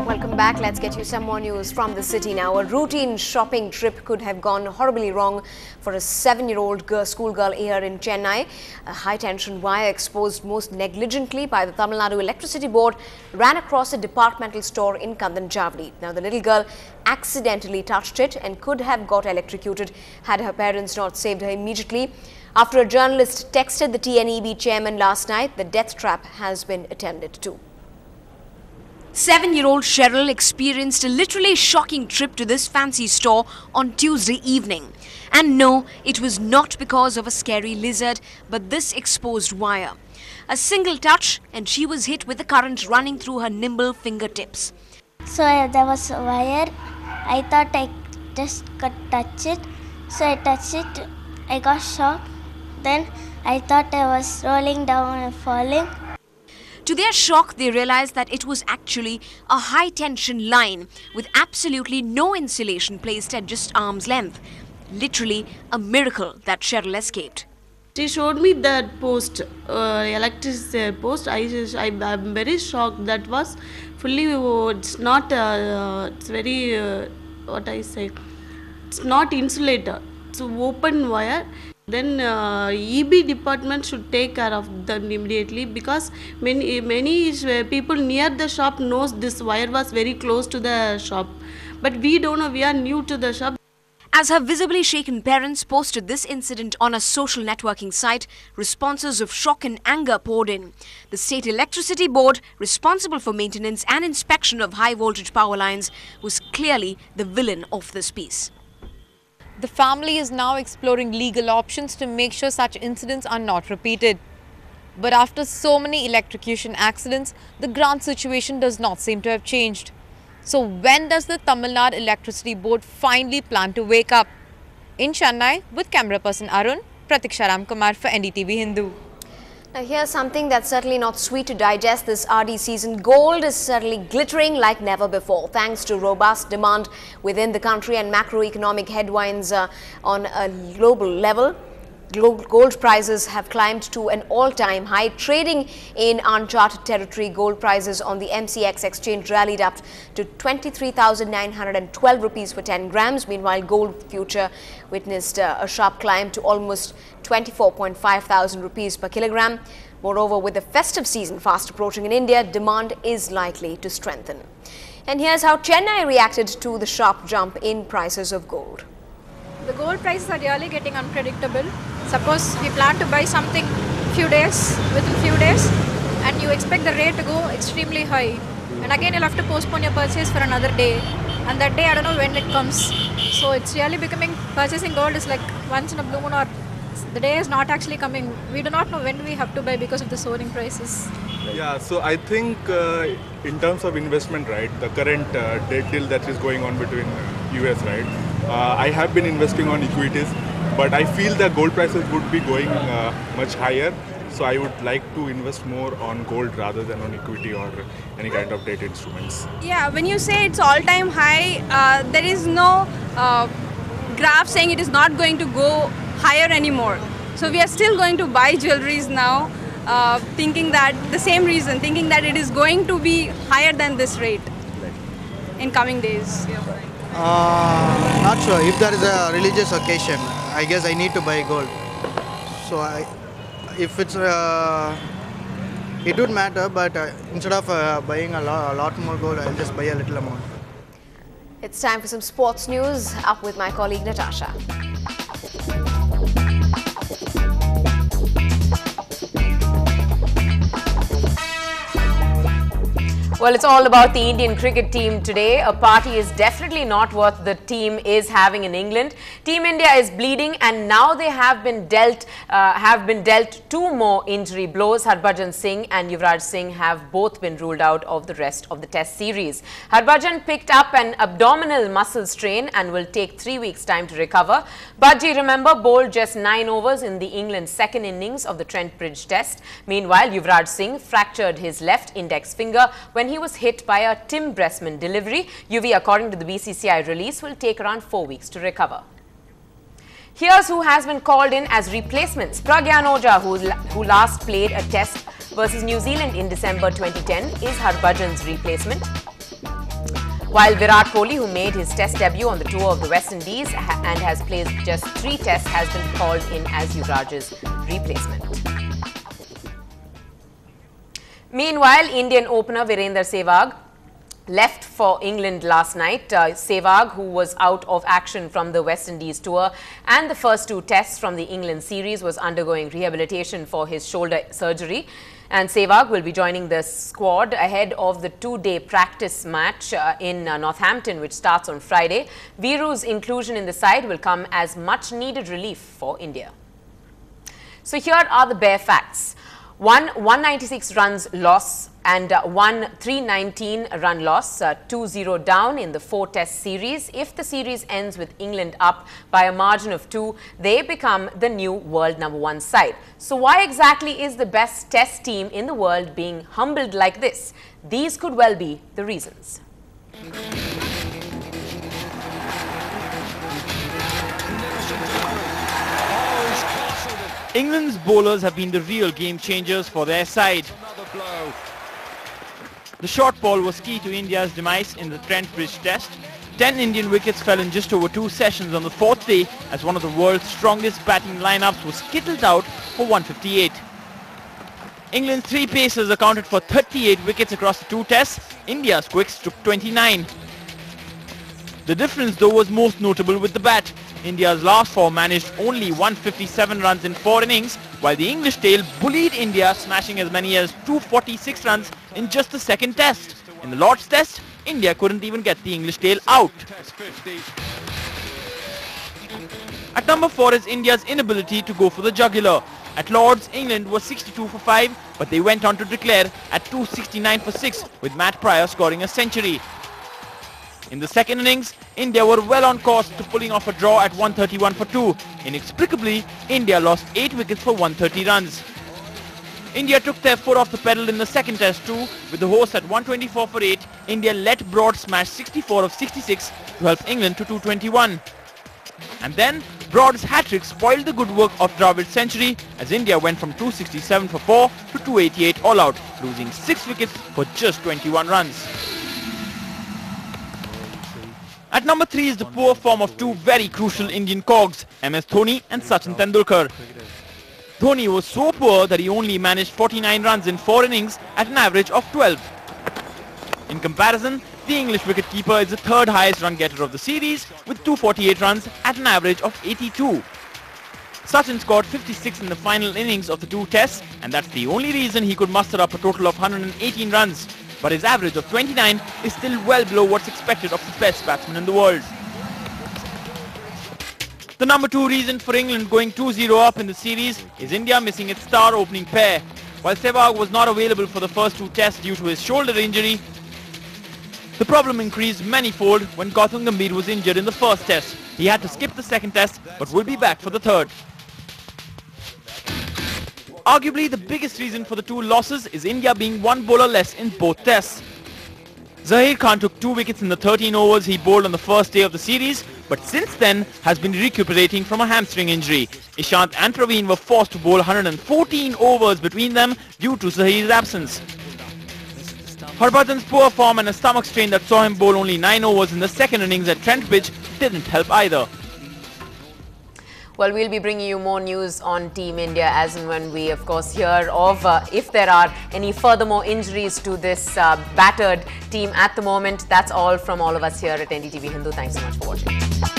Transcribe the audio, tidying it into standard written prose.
Welcome back. Let's get you some more news from the city now. A routine shopping trip could have gone horribly wrong for a 7-year-old schoolgirl here in Chennai. A high-tension wire exposed most negligently by the Tamil Nadu Electricity Board ran across a departmental store in Kandanjavadi. Now, the little girl accidentally touched it and could have got electrocuted had her parents not saved her immediately. After a journalist texted the TNEB chairman last night, the death trap has been attended to. 7-year-old Cheryl experienced a literally shocking trip to this fancy store on Tuesday evening. And no, it was not because of a scary lizard, but this exposed wire. A single touch and she was hit with the current running through her nimble fingertips. So there was a wire. I thought I just could touch it. So I touched it. I got shocked. Then I thought I was rolling down and falling. To their shock, they realized that it was actually a high-tension line with absolutely no insulation placed at just arm's length. Literally a miracle that Cheryl escaped. She showed me that post, electricity post. I'm very shocked. That was fully, it's not, it's very, what I say, it's not insulator. It's open wire. Then EB department should take care of them immediately, because many people near the shop knows this wire was very close to the shop. But we don't know, we are new to the shop. As her visibly shaken parents posted this incident on a social networking site, responses of shock and anger poured in. The State Electricity Board, responsible for maintenance and inspection of high-voltage power lines, was clearly the villain of this piece. The family is now exploring legal options to make sure such incidents are not repeated. But after so many electrocution accidents, the ground situation does not seem to have changed. So when does the Tamil Nadu Electricity Board finally plan to wake up? In Chennai, with camera person Arun, Pratiksha Ramkumar for NDTV Hindu. Now here's something that's certainly not sweet to digest this RD season. Gold is certainly glittering like never before, thanks to robust demand within the country and macroeconomic headwinds on a global level. Gold prices have climbed to an all-time high, trading in uncharted territory. Gold prices on the MCX exchange rallied up to 23,912 rupees for 10 grams. Meanwhile, gold future witnessed a sharp climb to almost 24.5 thousand rupees per kilogram. Moreover, with the festive season fast approaching in India, demand is likely to strengthen. And here's how Chennai reacted to the sharp jump in prices of gold. The gold prices are really getting unpredictable. Suppose we plan to buy something within few days, and you expect the rate to go extremely high. And again, you'll have to postpone your purchase for another day. And that day, I don't know when it comes. So it's really becoming, purchasing gold is like once in a blue moon, or the day is not actually coming. We do not know when we have to buy because of the soaring prices. Yeah, so I think in terms of investment, right, the current debt deal that is going on between US, right, I have been investing on equities, but I feel that gold prices would be going much higher. So I would like to invest more on gold rather than on equity or any kind of debt instruments. Yeah, when you say it's all-time high, there is no graph saying it is not going to go higher anymore. So we are still going to buy jewelries now, thinking that the same reason, thinking that it is going to be higher than this rate in coming days. Not sure. If there is a religious occasion, I guess I need to buy gold. So if it's it would matter, but instead of buying a lot more gold, I'll just buy a little amount. It's time for some sports news. Up with my colleague Natasha. Well, it's all about the Indian cricket team today. A party is definitely not what the team is having in England. Team India is bleeding, and now they have been dealt two more injury blows. Harbhajan Singh and Yuvraj Singh have both been ruled out of the rest of the Test series. Harbhajan picked up an abdominal muscle strain and will take 3 weeks' time to recover. Bhaji, remember, bowled just 9 overs in the England's second innings of the Trent Bridge Test. Meanwhile, Yuvraj Singh fractured his left index finger when he was hit by a Tim Bressman delivery. UV, according to the BCCI release, will take around 4 weeks to recover. Here's who has been called in as replacements. Pragyan Ojha, who last played a test versus New Zealand in December 2010, is Harbhajan's replacement. While Virat Kohli, who made his Test debut on the tour of the West Indies and has played just 3 Tests, has been called in as Yuvraj's replacement. Meanwhile, Indian opener Virender Sehwag left for England last night. Sehwag, who was out of action from the West Indies tour and the first 2 Tests from the England series, was undergoing rehabilitation for his shoulder surgery. And Sehwag will be joining the squad ahead of the 2-day practice match in Northampton, which starts on Friday. Viru's inclusion in the side will come as much needed relief for India. So here are the bare facts. 196 runs loss and 319 run loss, 2-0 down in the 4 Test series. If the series ends with England up by a margin of 2, they become the new world #1 side. So why exactly is the best Test team in the world being humbled like this? These could well be the reasons. England's bowlers have been the real game changers for their side. The short ball was key to India's demise in the Trent Bridge Test. 10 Indian wickets fell in just over 2 sessions on the 4th day as one of the world's strongest batting lineups was kittled out for 158. England's 3 pacers accounted for 38 wickets across the 2 Tests. India's quicks took 29. The difference though was most notable with the bat. India's last 4 managed only 157 runs in 4 innings, while the English tail bullied India, smashing as many as 246 runs in just the 2nd Test. In the Lord's Test, India couldn't even get the English tail out. At number 4 is India's inability to go for the jugular. At Lord's, England was 62 for 5, but they went on to declare at 269 for 6, with Matt Pryor scoring a century. In the 2nd innings, India were well on course to pulling off a draw at 131 for 2. Inexplicably, India lost 8 wickets for 130 runs. India took their foot off the pedal in the 2nd Test too, with the hosts at 124 for 8. India let Broad smash 64 of 66 to help England to 221. And then, Broad's hat-trick spoiled the good work of Dravid's century as India went from 267 for 4 to 288 all out, losing 6 wickets for just 21 runs. At number 3 is the poor form of 2 very crucial Indian cogs, MS Dhoni and Sachin Tendulkar. Dhoni was so poor that he only managed 49 runs in 4 innings at an average of 12. In comparison, the English wicketkeeper is the 3rd highest run getter of the series with 248 runs at an average of 82. Sachin scored 56 in the final innings of the 2 Tests, and that's the only reason he could muster up a total of 118 runs. But his average of 29 is still well below what's expected of the best batsman in the world. The number 2 reason for England going 2-0 up in the series is India missing its star opening pair. While Sehwag was not available for the first 2 Tests due to his shoulder injury, the problem increased manifold when Gautam Gambhir was injured in the first Test. He had to skip the 2nd Test but will be back for the 3rd. Arguably, the biggest reason for the 2 losses is India being 1 bowler less in both Tests. Zaheer Khan took 2 wickets in the 13 overs he bowled on the first day of the series, but since then has been recuperating from a hamstring injury. Ishant and Praveen were forced to bowl 114 overs between them due to Zaheer's absence. Harbhajan's poor form and a stomach strain that saw him bowl only 9 overs in the 2nd innings at Trent Bridge didn't help either. Well, we'll be bringing you more news on Team India as and when we, of course, hear of if there are any furthermore injuries to this battered team at the moment. That's all from all of us here at NDTV Hindu. Thanks so much for watching.